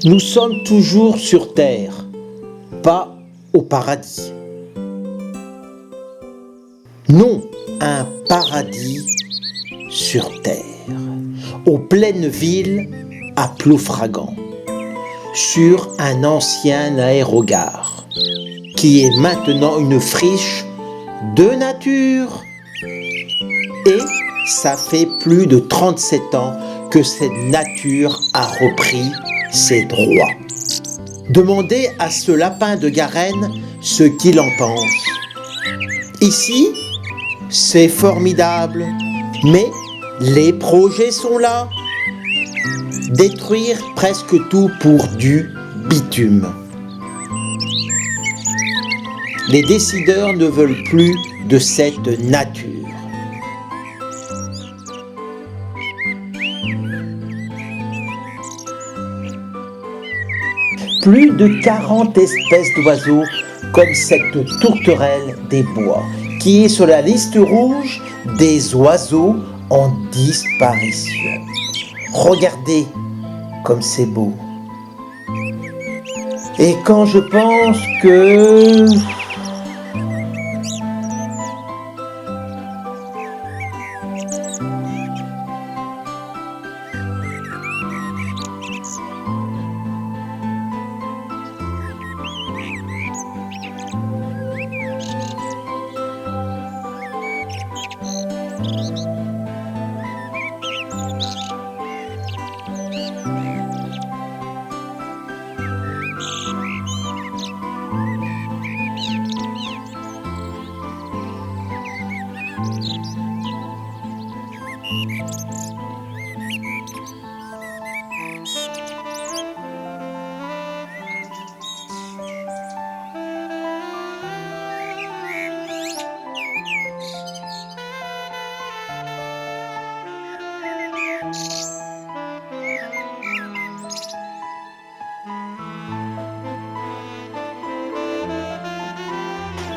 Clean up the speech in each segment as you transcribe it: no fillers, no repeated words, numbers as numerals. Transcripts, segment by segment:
Nous sommes toujours sur terre, pas au paradis. Non, un paradis sur terre, aux pleines villes à Ploufragan, sur un ancien aérogare, qui est maintenant une friche de nature. Et ça fait plus de 37 ans que cette nature a repris ses droits. Demandez à ce lapin de Garenne ce qu'il en pense. Ici, c'est formidable, mais les projets sont là. Détruire presque tout pour du bitume. Les décideurs ne veulent plus de cette nature. Plus de 40 espèces d'oiseaux comme cette tourterelle des bois qui est sur la liste rouge des oiseaux en disparition. Regardez comme c'est beau. Et quand je pense que...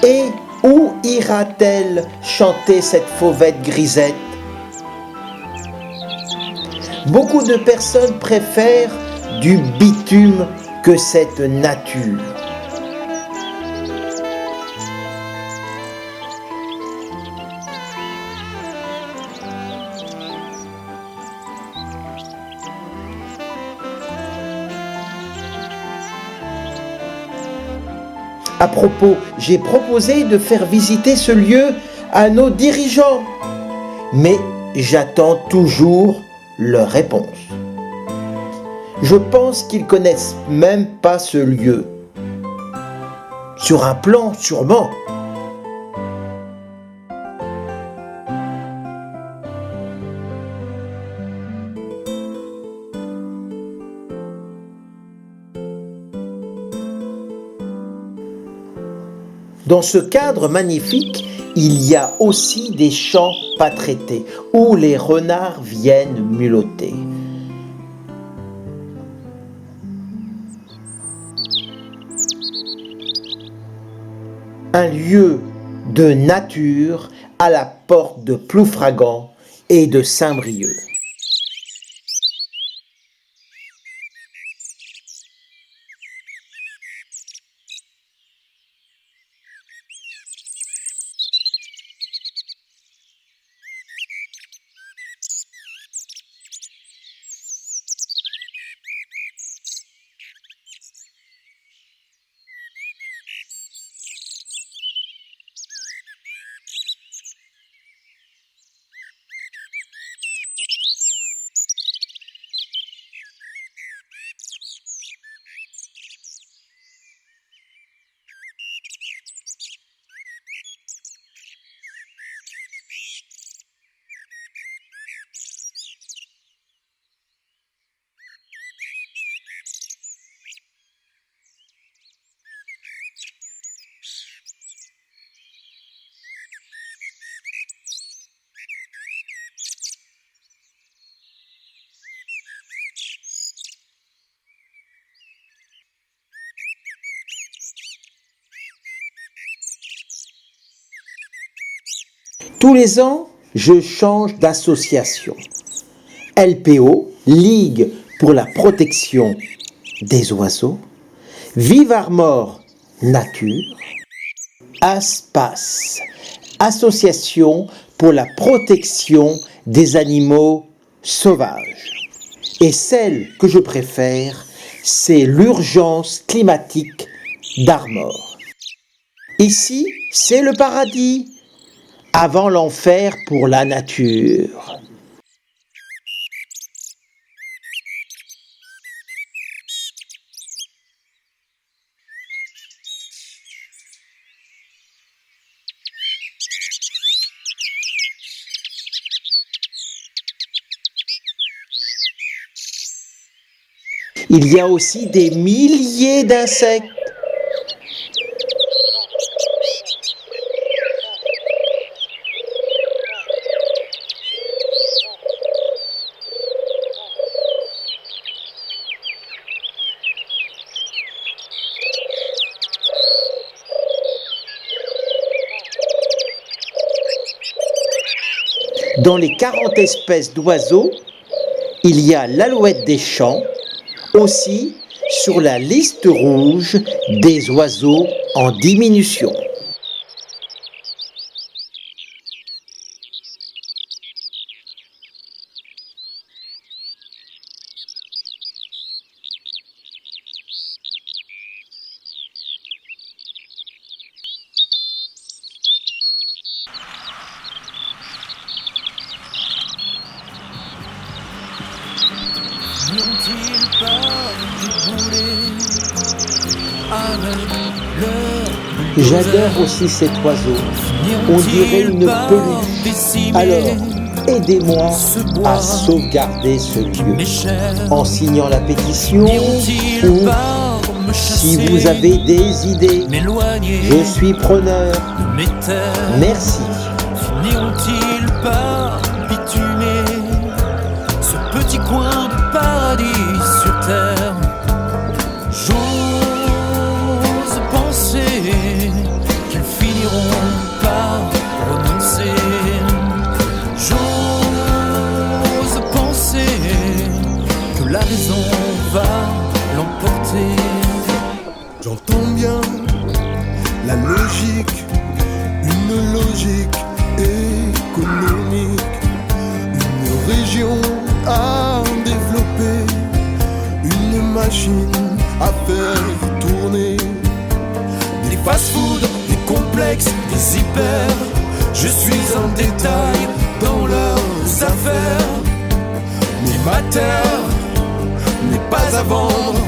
Et où ira-t-elle chanter cette fauvette grisette? Beaucoup de personnes préfèrent du bitume que cette nature. À propos, j'ai proposé de faire visiter ce lieu à nos dirigeants, mais j'attends toujours leur réponse. Je pense qu'ils connaissent même pas ce lieu. Sur un plan, sûrement. Dans ce cadre magnifique, il y a aussi des champs pas traités où les renards viennent mulotter. Un lieu de nature à la porte de Ploufragan et de Saint-Brieuc. Tous les ans, je change d'association. LPO, Ligue pour la protection des oiseaux, Vive Armor Nature, ASPAS, Association pour la protection des animaux sauvages. Et celle que je préfère, c'est l'urgence climatique d'Armor. Ici, c'est le paradis, avant l'enfer pour la nature. Il y a aussi des milliers d'insectes. Dans les 40 espèces d'oiseaux, il y a l'alouette des champs, aussi sur la liste rouge des oiseaux en diminution. N'ont-ils pas déboulé avec leur J'adore aussi cet oiseau. On dirait une peluche. Alors, aidez-moi à sauvegarder ce lieu en signant la pétition ou si vous avez des idées. Je suis preneur. Merci. N'iront-ils pas bitumer ce petit coin de paradis sur terre? J'ose penser qu'ils finiront par renoncer. J'ose penser que la raison va l'emporter. J'entends bien la logique, une logique économique, une région à développer, une machine à faire tourner. Des fast-food, des complexes, des hyper, je suis un détail dans leurs affaires. Mais ma terre n'est pas à vendre,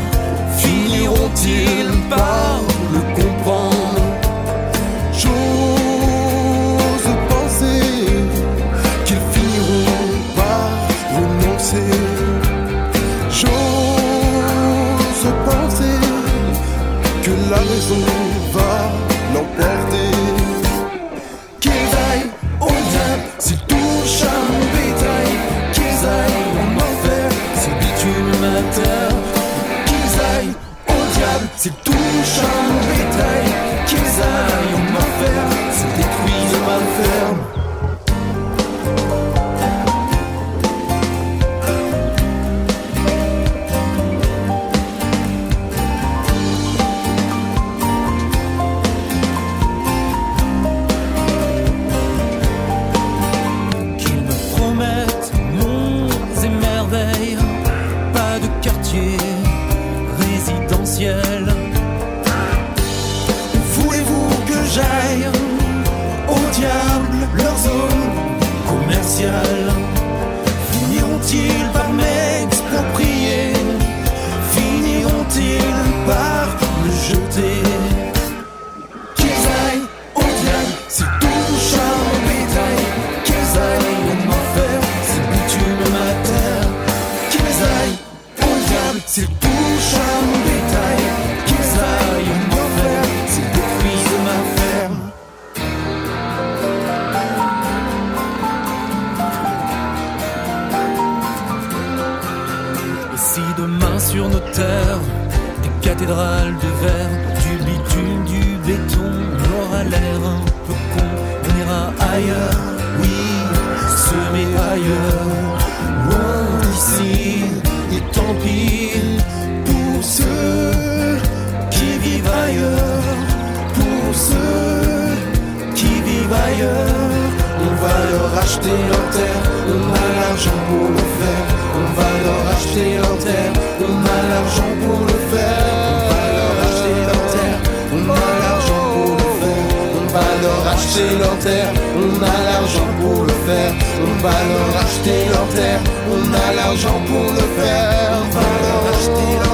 finiront-ils par le comprendre? J'ose penser qu'ils finiront par renoncer. J'ose penser que la raison va l'emporter. Qu'ils aillent au diable s'ils touchent à mon bétail, qu'ils aillent en enfer s'ils bitument ma terre, qu'ils aillent au diable s'ils touchent à mon bétail, qu'ils aillent en enfer s'ils détruisent ma ferme. Qu'ils me promettent monts et merveilles, pas de quartier résidentiel. Voulez-vous que j'aille au diable leur zone commerciale? Finiront-ils par m'exproprier? Finiront-ils par me jeter? Qu'ils aillent au diable s'ils touchent à mon bétail, qu'ils aillent en enfer s'ils bitument ma terre, qu'ils aillent au diable s'ils touchent à mon bétail, qu'ils aillent en enfer s'ils détruisent ma ferme. Et si demain sur nos terres, des cathédrales de verre, du bitume, du béton, on aura l'air un peu con, on ira ailleurs, oui, semer ailleurs, loin l'argent pour le faire. On va leur acheter leur terre. On a l'argent pour le faire. On va leur acheter leur terre. On a l'argent pour le faire. On va leur acheter leur terre. On a l'argent pour le faire. On va leur acheter leur terre. On a l'argent pour le faire. On va leur acheter leur terre.